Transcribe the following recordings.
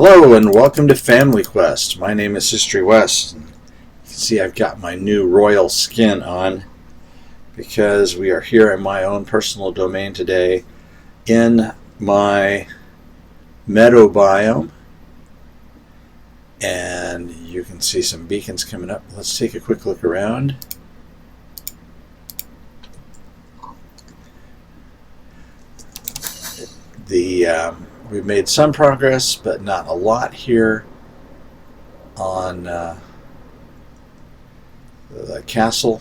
Hello and welcome to Family Quest. My name is HistoryWes. You can see I've got my new royal skin on because we are here in my own personal domain today in my meadow biome. And you can see some beacons coming up. Let's take a quick look around. We've made some progress, but not a lot here on the castle.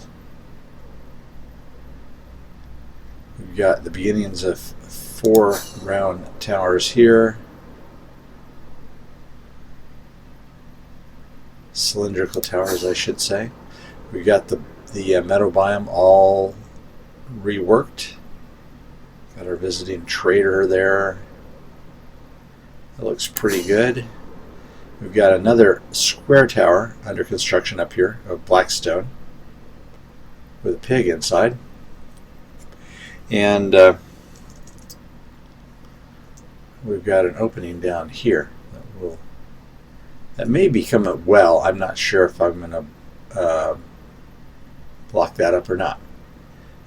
We've got the beginnings of 4 round towers here. Cylindrical towers, I should say. We've got the meadow biome all reworked. Got our visiting trader there. That looks pretty good. We've got another square tower under construction up here of black stone with a pig inside. And we've got an opening down here that may become a well. I'm not sure if I'm going to block that up or not.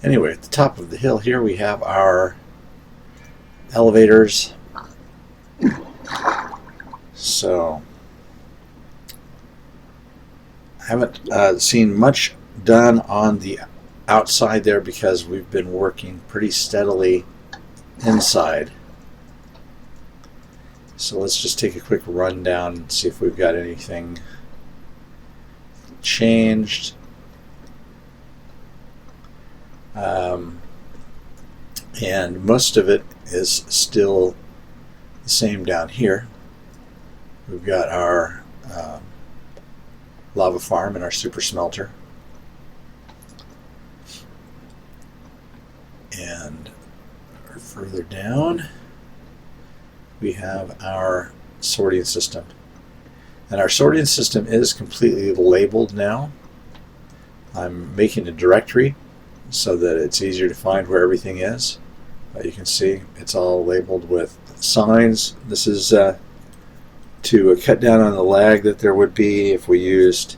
Anyway, at the top of the hill here we have our elevators. So I haven't seen much done on the outside there because we've been working pretty steadily inside. So let's just take a quick rundown and see if we've got anything changed. And most of it is still the same down here. We've got our lava farm and our super smelter. And further down we have our sorting system. And our sorting system is completely labeled now. I'm making a directory so that it's easier to find where everything is. You can see it's all labeled with signs. This is to cut down on the lag that there would be if we used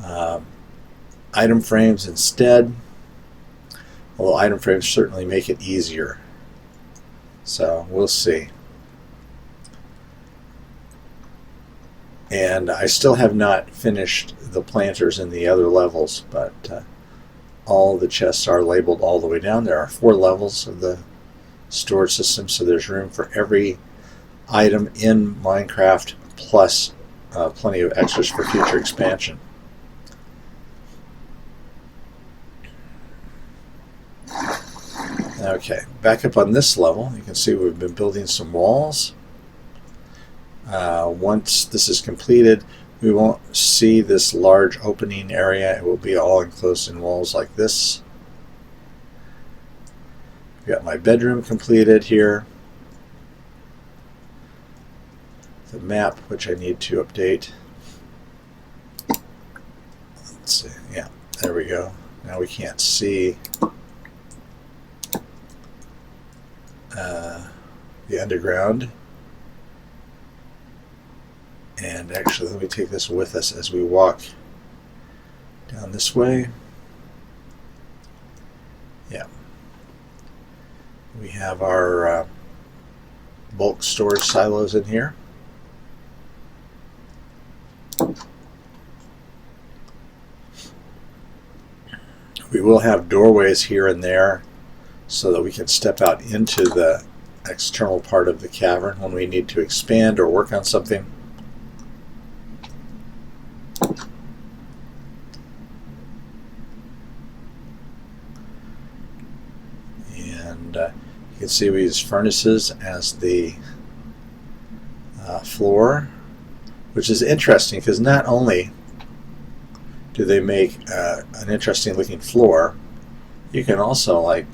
item frames instead. Although item frames certainly make it easier. So we'll see. And I still have not finished the planters in the other levels, but all the chests are labeled all the way down. There are 4 levels of the storage system, so there's room for every item in Minecraft, plus plenty of extras for future expansion. Okay, back up on this level, you can see we've been building some walls. Once this is completed, we won't see this large opening area. It will be all enclosed in walls like this. I've got my bedroom completed here. The map, which I need to update. Let's see. Yeah, there we go. Now we can't see the underground. And actually, let me take this with us as we walk down this way. Yeah. We have our bulk storage silos in here. We will have doorways here and there so that we can step out into the external part of the cavern when we need to expand or work on something. And you can see we use furnaces as the floor, which is interesting because not only do they make an interesting looking floor, you can also like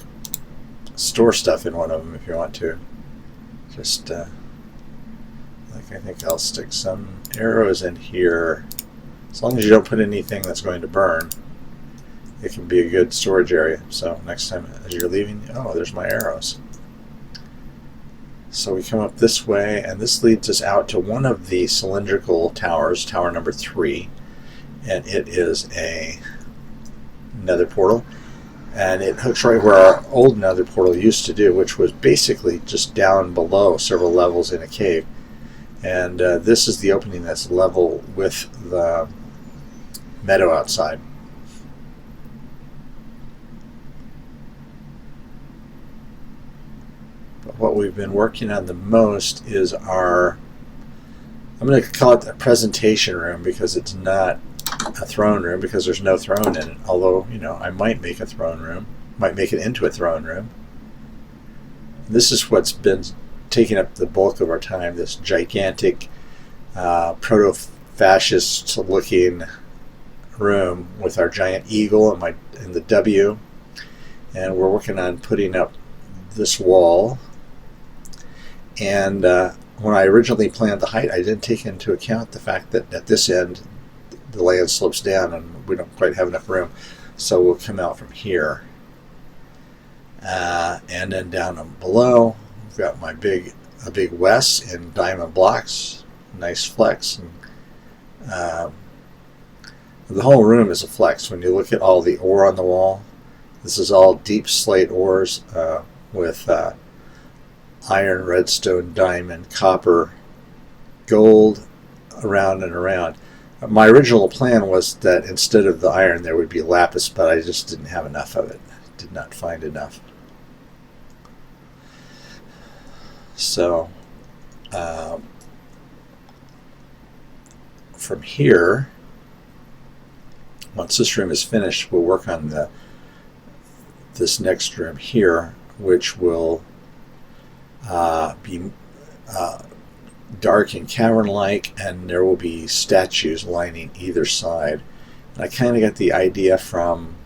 store stuff in one of them if you want to. Just like I think I'll stick some arrows in here. As long as you don't put anything that's going to burn, it can be a good storage area. So next time as you're leaving, oh, there's my arrows. So we come up this way, and this leads us out to one of the cylindrical towers, tower number 3, and it is a nether portal, and it hooks right where our old nether portal used to do, which was basically just down below several levels in a cave. And this is the opening that's level with the meadow outside. But what we've been working on the most is our, I'm going to call it the presentation room, because it's not a throne room, because there's no throne in it. Although, you know, I might make a throne room, might make it into a throne room. This is what's been taking up the bulk of our time, this gigantic proto-fascist looking room with our giant eagle and the W. And we're working on putting up this wall. And when I originally planned the height, I didn't take into account the fact that at this end the land slopes down and we don't quite have enough room. So we'll come out from here. And then down below, we've got a big Wes in diamond blocks. Nice flex. And, the whole room is a flex. When you look at all the ore on the wall, this is all deep slate ores with iron, redstone, diamond, copper, gold, around and around. My original plan was that instead of the iron there would be lapis, but I just didn't have enough of it. Did not find enough. So from here, once this room is finished, we'll work on this next room here, which will be dark and cavern-like, and there will be statues lining either side. And I kind of got the idea from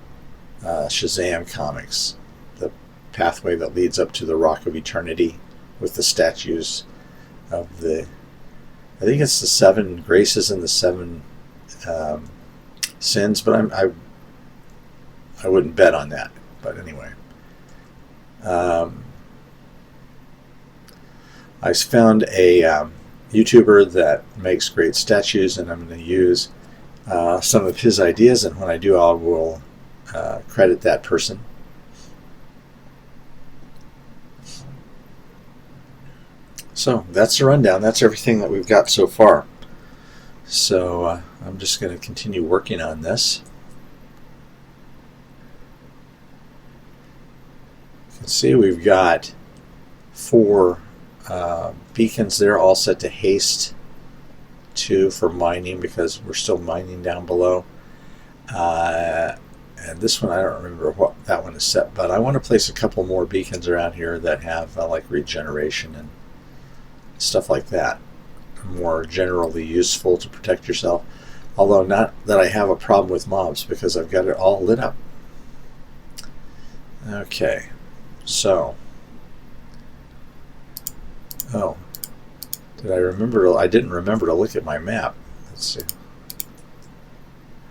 Shazam comics, the pathway that leads up to the Rock of Eternity with the statues of the, I think it's the 7 graces and the 7 sins, but I wouldn't bet on that. But anyway, I found a YouTuber that makes great statues, and I'm going to use some of his ideas, and when I do, I will credit that person. So that's the rundown. That's everything that we've got so far. So I'm just going to continue working on this. You can see we've got 4 beacons there, all set to haste 2 for mining, because we're still mining down below. And this one, I don't remember what that one is set, but I want to place a couple more beacons around here that have like regeneration and stuff like that. More generally useful to protect yourself. Although not that I have a problem with mobs, because I've got it all lit up. Okay, so. Oh, did I remember? I didn't remember to look at my map. Let's see.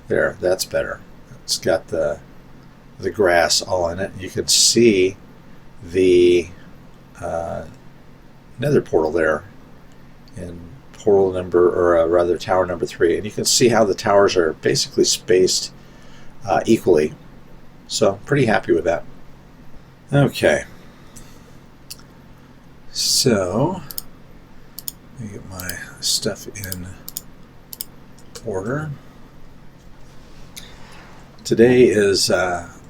There, that's better. It's got the grass all in it. You can see the nether portal there in portal number, or rather tower number 3, and you can see how the towers are basically spaced equally. So pretty happy with that. Okay. So, let me get my stuff in order. Today is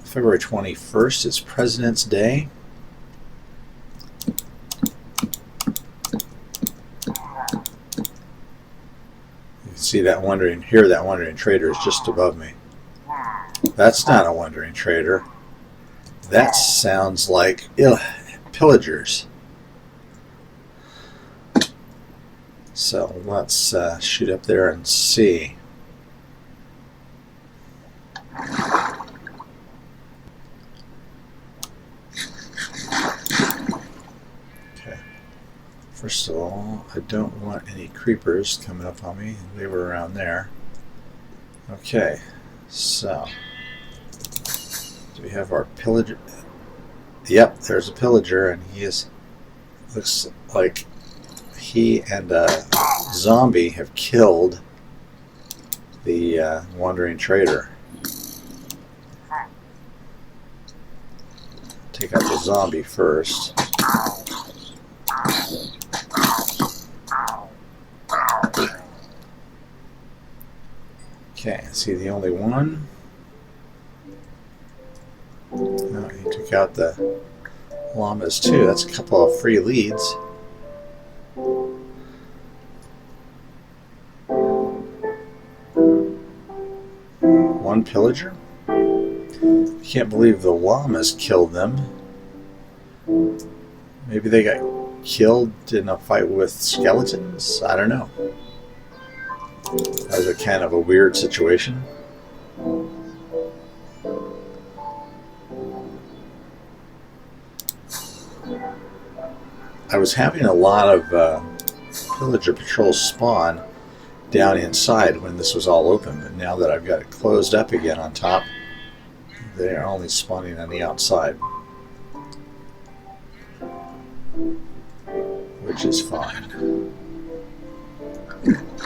February 21st. It's President's Day. You can see that hear that wandering trader is just above me. That's not a wandering trader. That sounds like pillagers. So let's shoot up there and see. Okay. First of all, I don't want any creepers coming up on me. They were around there. Okay. So, do we have our pillager? Yep, there's a pillager, and he is Looks like he and a zombie have killed the wandering trader. Take out the zombie first. Okay, is he the only one? No, he took out the llamas too. That's a couple of free leads. One pillager? Can't believe the llamas killed them. Maybe they got killed in a fight with skeletons? I don't know. That was a kind of a weird situation. I was having a lot of pillager patrols spawn down inside when this was all open, but now that I've got it closed up again on top, they're only spawning on the outside, which is fine.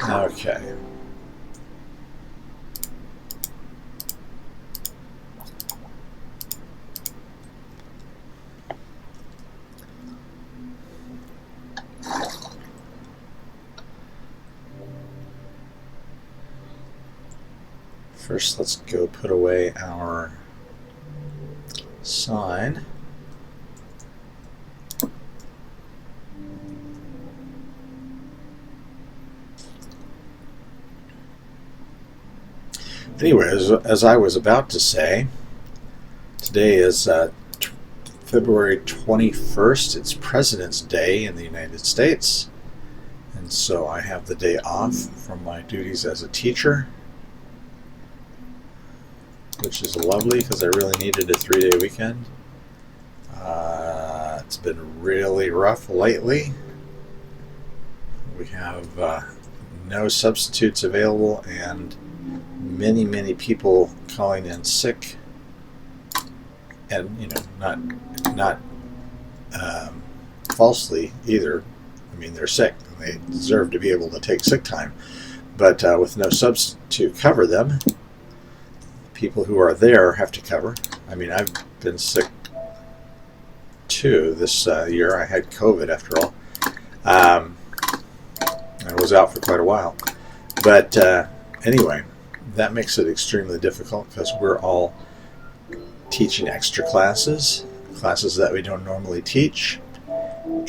Okay. First, let's go put away our sign. Anyway, as I was about to say, today is February 21st. It's President's Day in the United States. And so I have the day off from my duties as a teacher, which is lovely because I really needed a 3-day weekend. It's been really rough lately. We have no substitutes available and many people calling in sick, and not falsely either. I mean, they're sick and they deserve to be able to take sick time, but with no substitute to cover them, people who are there have to cover. I mean, I've been sick too this year. I had COVID after all. I was out for quite a while, but anyway, that makes it extremely difficult because we're all teaching extra classes that we don't normally teach,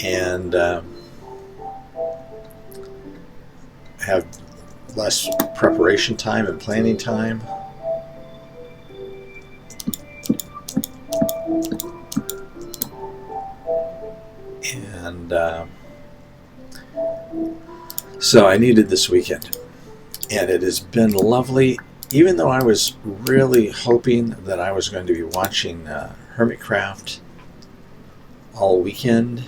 and have less preparation time and planning time. And so I needed this weekend. And it has been lovely, even though I was really hoping that I was going to be watching Hermitcraft all weekend.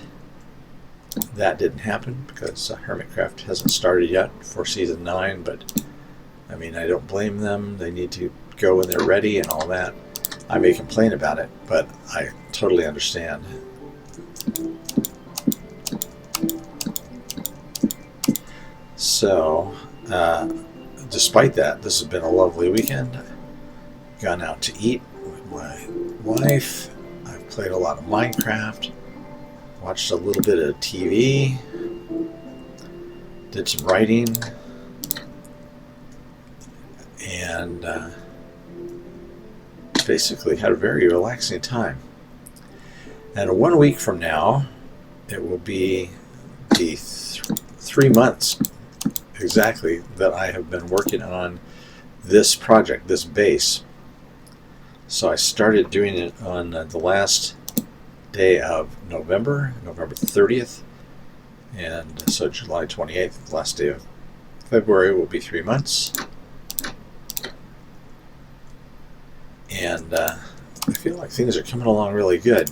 That didn't happen because Hermitcraft hasn't started yet for season 9, but I mean, I don't blame them. They need to go when they're ready and all that. I may complain about it, but I totally understand. So, despite that, this has been a lovely weekend. Gone out to eat with my wife. I've played a lot of Minecraft. Watched a little bit of TV. Did some writing. And basically had a very relaxing time. And 1 week from now, it will be the 3 months exactly that I have been working on this project, this base. So I started doing it on the last day of November 30th, and so July 28th, the last day of February, will be 3 months. And I feel like things are coming along really good.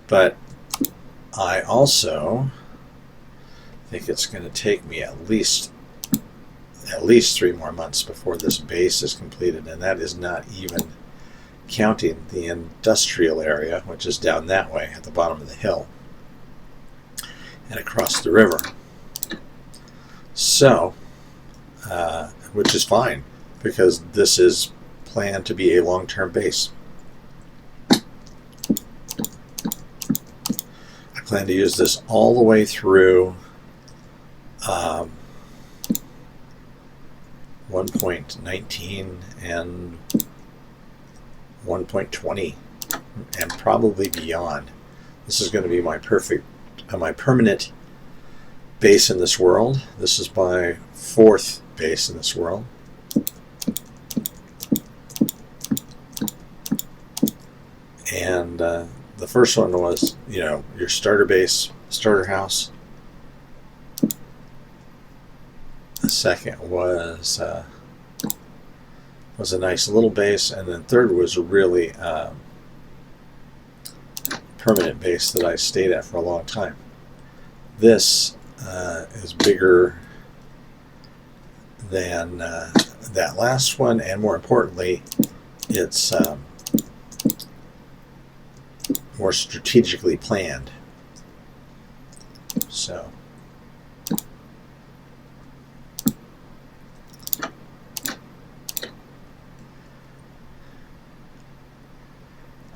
But I also think it's going to take me at least 3 more months before this base is completed, and that is not even counting the industrial area, which is down that way at the bottom of the hill and across the river. So, which is fine, because this is planned to be a long-term base. I plan to use this all the way through 1.19 and 1.20 and probably beyond. This is going to be my my permanent base in this world. This is my 4th base in this world. And the first one was, your starter base, starter house. The second was a nice little base, and then third was a really permanent base that I stayed at for a long time. This is bigger than that last one, and more importantly, it's more strategically planned. So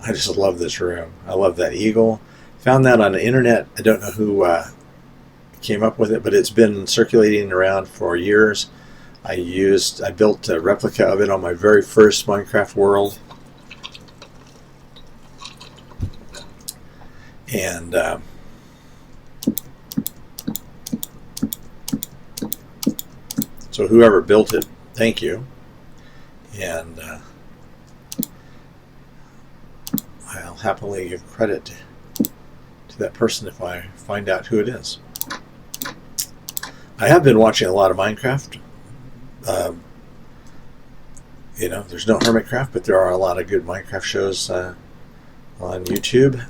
I just love this room. I love that eagle. Found that on the internet. I don't know who came up with it, but it's been circulating around for years. I built a replica of it on my very first Minecraft world. And so whoever built it, thank you. And I'll happily give credit to that person if I find out who it is. I have been watching a lot of Minecraft. There's no Hermitcraft, but there are a lot of good Minecraft shows on YouTube.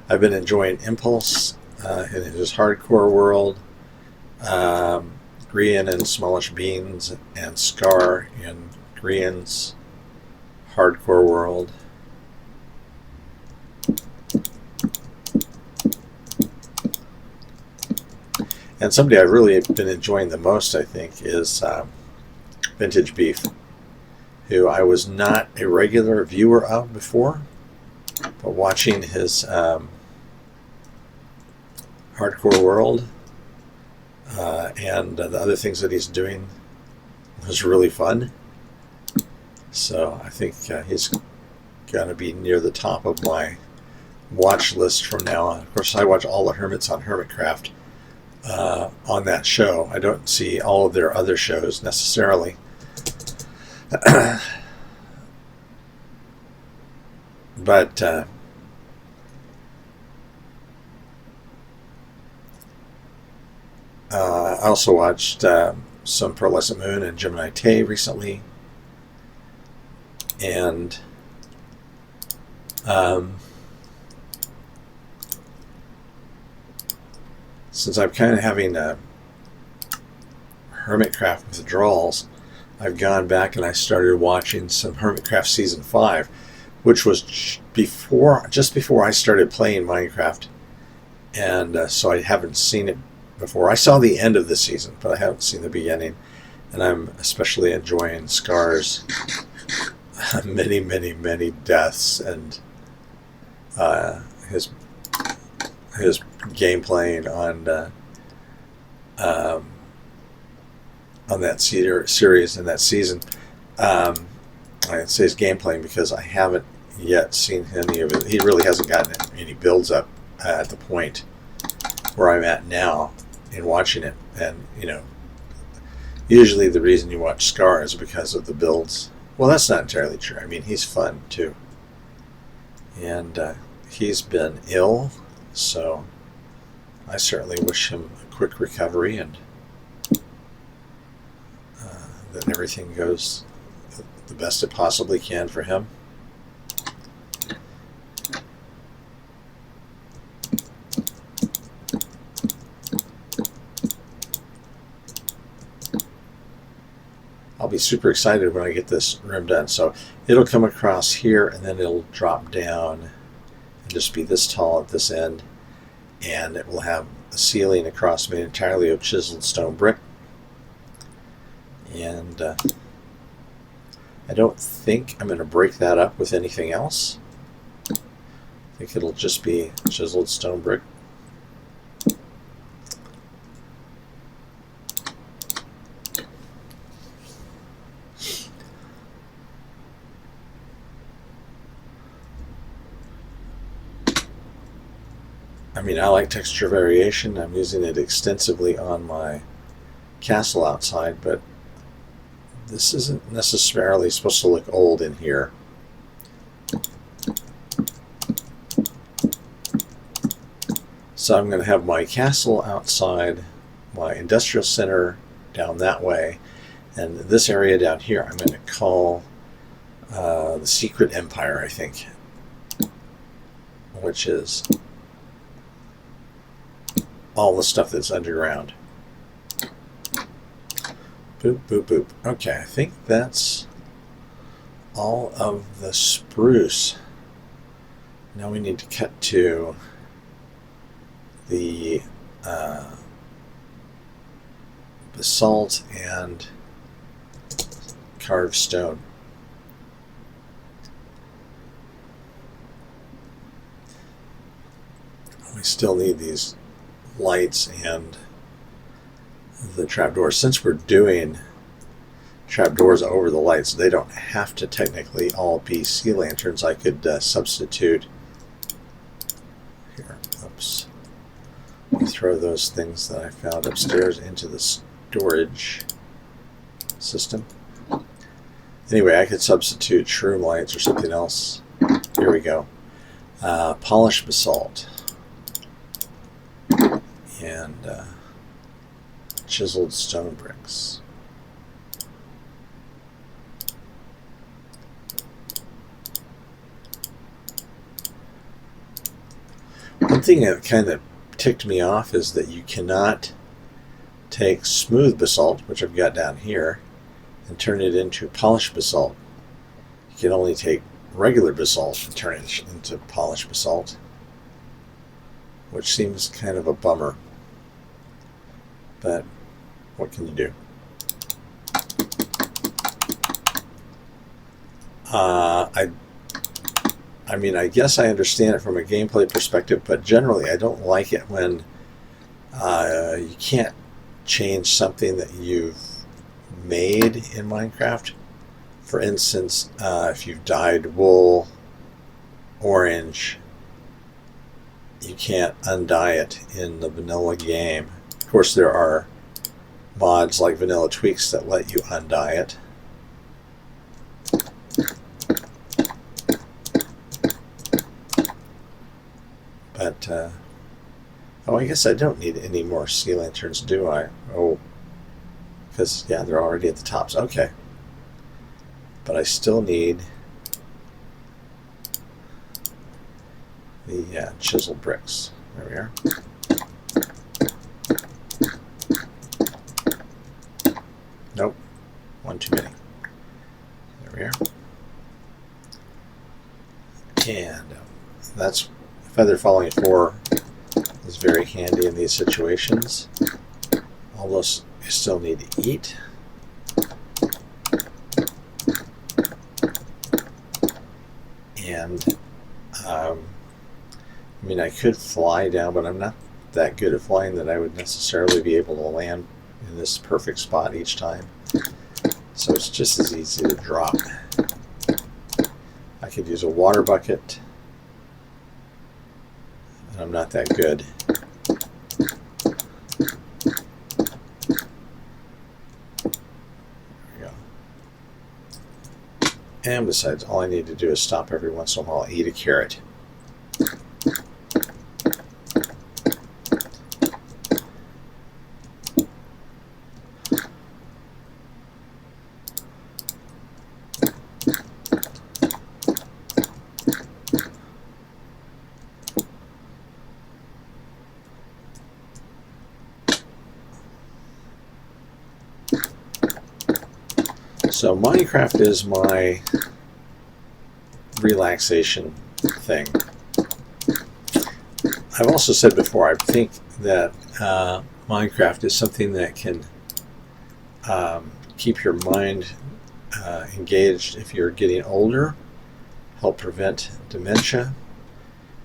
I've been enjoying Impulse in his hardcore world, Grian and Smallish Beans, and Scar in Grian's hardcore world. And somebody I've really been enjoying the most, I think, is Vintage Beef, who I was not a regular viewer of before, but watching his hardcore world and the other things that he's doing was really fun. So I think he's going to be near the top of my watch list from now on. Of course, I watch all the Hermits on Hermitcraft on that show. I don't see all of their other shows necessarily. But I also watched some Pearlescent Moon and Gemini Tay recently. And since I'm kind of having Hermitcraft withdrawals, I've gone back and I started watching some Hermitcraft Season 5, which was just before I started playing Minecraft. And so I haven't seen it before. I saw the end of the season, but I haven't seen the beginning. And I'm especially enjoying Scar's many, many, many deaths and his game playing on that series and that season. I say his game playing because I haven't yet seen any of it. He really hasn't gotten any builds up at the point where I'm at now in watching it. And usually the reason you watch Scar is because of the builds. Well, that's not entirely true. I mean, he's fun too, and he's been ill, so I certainly wish him a quick recovery and that everything goes the best it possibly can for him. I'll be super excited when I get this room done. So it'll come across here, and then it'll drop down and just be this tall at this end, and it will have a ceiling across made entirely of chiseled stone brick. And I don't think I'm going to break that up with anything else. I think it'll just be chiseled stone brick. I mean, I like texture variation. I'm using it extensively on my castle outside, but this isn't necessarily supposed to look old in here. So I'm going to have my castle outside, my industrial center down that way, and this area down here I'm going to call the Secret Empire, I think, which is all the stuff that's underground. Boop, boop, boop. Okay, I think that's all of the spruce. Now we need to cut to the basalt and carved stone. We still need these lights and the trapdoors. Since we're doing trapdoors over the lights, they don't have to technically all be sea lanterns. I could substitute here. Oops. Let me throw those things that I found upstairs into the storage system. Anyway, I could substitute shroom lights or something else. Here we go. Polished basalt and chiseled stone bricks. One thing that kind of ticked me off is that you cannot take smooth basalt, which I've got down here, and turn it into polished basalt. You can only take regular basalt and turn it into polished basalt, which seems kind of a bummer. But what can you do? I mean, I guess I understand it from a gameplay perspective, but generally I don't like it when you can't change something that you've made in Minecraft. For instance, if you've dyed wool orange, you can't undye it in the vanilla game. Of course, there are mods like Vanilla Tweaks that let you undye it. But, oh, I guess I don't need any more sea lanterns, do I? Oh, because, yeah, they're already at the tops. Okay. But I still need the chiseled bricks. There we are. Nope. One too many. There we are. And that's feather falling 4 is very handy in these situations. Although you still need to eat. And I mean, I could fly down, but I'm not that good at flying that I would necessarily be able to land in this perfect spot each time. So it's just as easy to drop. I could use a water bucket, and I'm not that good. There we go. And besides, all I need to do is stop every once in a while, eat a carrot. So Minecraft is my relaxation thing. I've also said before, I think that Minecraft is something that can keep your mind engaged if you're getting older, help prevent dementia.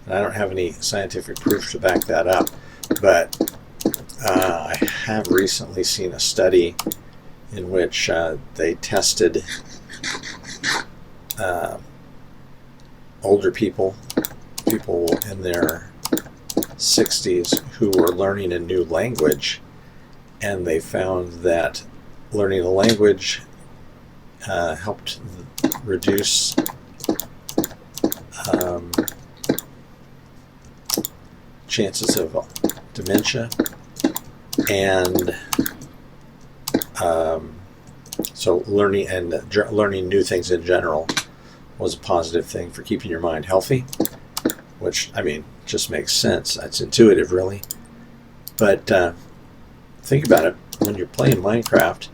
And I don't have any scientific proof to back that up, but I have recently seen a study in which they tested older people in their 60s who were learning a new language, and they found that learning a language helped reduce chances of dementia, and so learning new things in general was a positive thing for keeping your mind healthy, which, I mean, just makes sense. It's intuitive, really. But think about it. When you're playing Minecraft,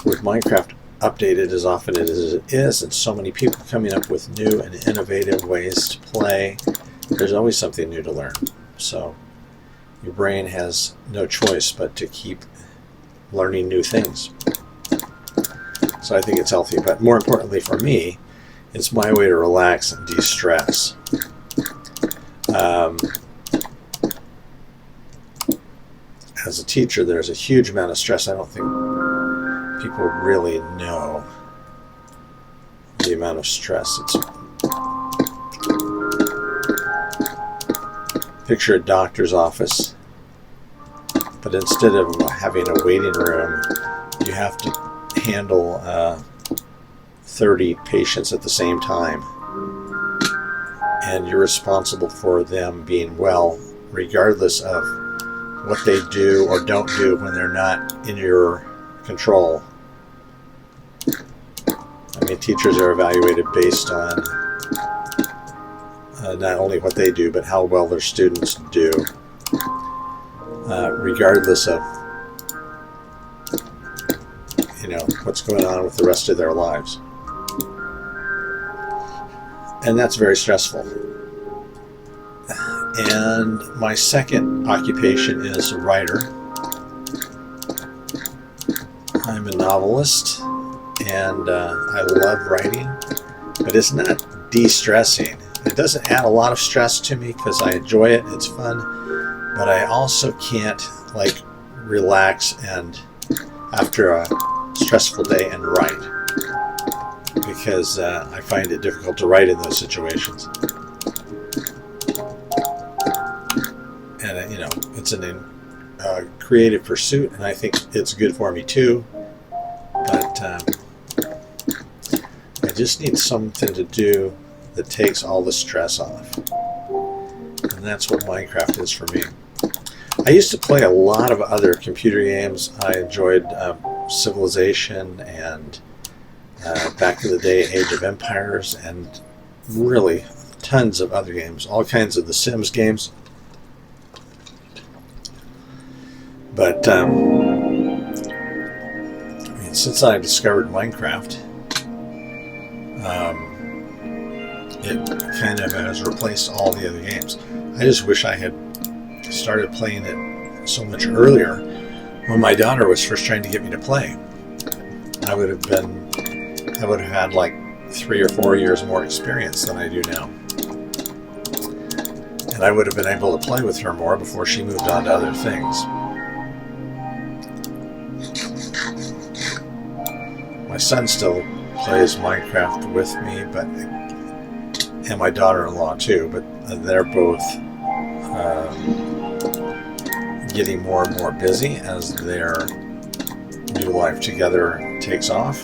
with Minecraft updated as often as it is, and so many people coming up with new and innovative ways to play, there's always something new to learn. So your brain has no choice but to keep learning new things. So I think it's healthy. But more importantly for me, it's my way to relax and de-stress. As a teacher, there's a huge amount of stress. I don't think people really know the amount of stress. Picture a doctor's office, but instead of having a waiting room, you have to handle 30 patients at the same time, and you're responsible for them being well, regardless of what they do or don't do when they're not in your control. I mean, teachers are evaluated based on not only what they do, but how well their students do, regardless of what's going on with the rest of their lives. And that's very stressful. And my second occupation is a writer. I'm a novelist, and I love writing, but it's not de-stressing. It doesn't add a lot of stress to me because I enjoy it, it's fun, but I also can't relax and after a stressful day and write, because I find it difficult to write in those situations. And it's a creative pursuit, and I think it's good for me too, but I just need something to do that takes all the stress off, and that's what Minecraft is for me. I used to play a lot of other computer games. I enjoyed Civilization and back in the day Age of Empires, and really tons of other games, all kinds of the Sims games. But I mean, since I discovered Minecraft, it kind of has replaced all the other games. I just wish I had started playing it so much earlier when my daughter was first trying to get me to play. I would have had like 3 or 4 years more experience than I do now. And I would have been able to play with her more before she moved on to other things. My son still plays Minecraft with me, and my daughter-in-law too, but they're both getting more and more busy as their new life together takes off.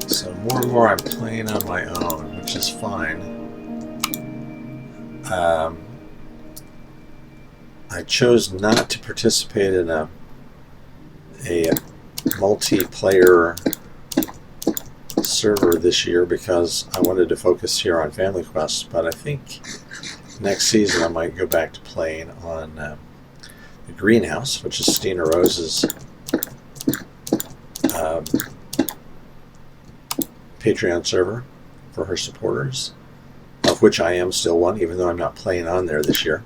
So more and more I'm playing on my own, which is fine. I chose not to participate in a multiplayer server this year because I wanted to focus here on Family Quest, but I think next season I might go back to playing on the Greenhouse, which is Stina Rose's Patreon server for her supporters, of which I am still one, even though I'm not playing on there this year.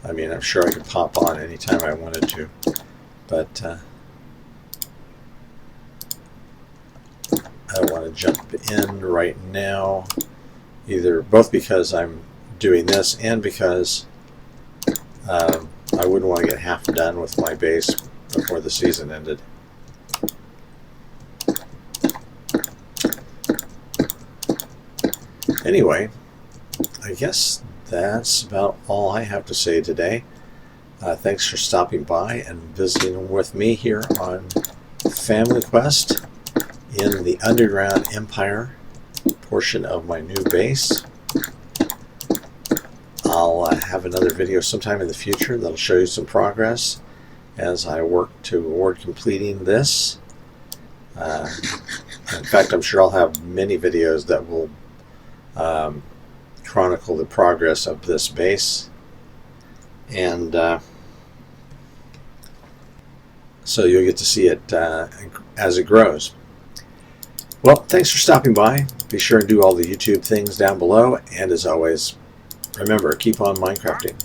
I mean, I'm sure I could pop on anytime I wanted to, but I don't want to jump in right now, both because I'm doing this and because I wouldn't want to get half done with my base before the season ended. Anyway, I guess that's about all I have to say today. Thanks for stopping by and visiting with me here on Family Quest in the Underground Empire portion of my new base. I'll have another video sometime in the future that'll show you some progress as I work toward completing this. In fact, I'm sure I'll have many videos that will chronicle the progress of this base, and so you'll get to see it as it grows. Well, thanks for stopping by. Be sure and do all the YouTube things down below, and as always, remember, keep on Minecrafting.